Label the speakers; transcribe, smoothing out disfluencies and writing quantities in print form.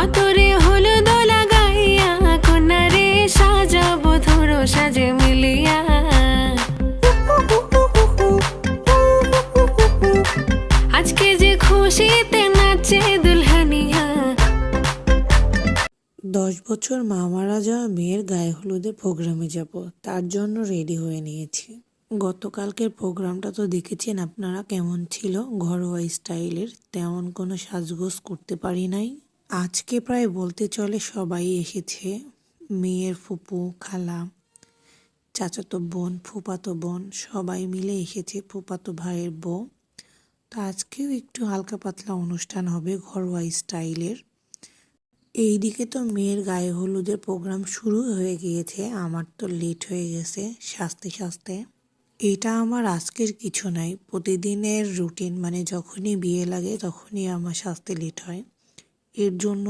Speaker 1: আতরে হলুদ লাগাইয়া কন্যারে সাজাবো ধরো সাজে মিলিয়া। আজকে যে খুশিতে নাচে দুলহানিয়া।
Speaker 2: 10 বছর মা মারা যাওয়া মেয়ের গায়ে হলুদে প্রোগ্রামে যাব, তার জন্য রেডি হয়ে নিয়েছি। গতকালকের প্রোগ্রামটা তো দেখেছেন আপনারা কেমন ছিল, ঘরোয়া স্টাইলের, তেমন কোনো সাজগোজ করতে পারি নাই। আজকে প্রায় বলতে চলে সবাই এসেছে, মেয়ের ফুপু, খালা, চাচাতো বোন, ফুপাতো বোন সবাই মিলে এসেছে, ফুপাতো ভাইয়ের বউ। তো আজকেও একটু হালকা পাতলা অনুষ্ঠান হবে ঘরোয়া স্টাইলের। এইদিকে তো মেয়ের গায়ে হলুদের প্রোগ্রাম শুরু হয়ে গিয়েছে, আমার তো লেট হয়ে গেছে সাজতে সাজতে। এটা আমার আজকের কিছু নাই, প্রতিদিনের রুটিন, মানে যখনই বিয়ে লাগে তখনই আমার সাজতে লেট হয়। এর জন্য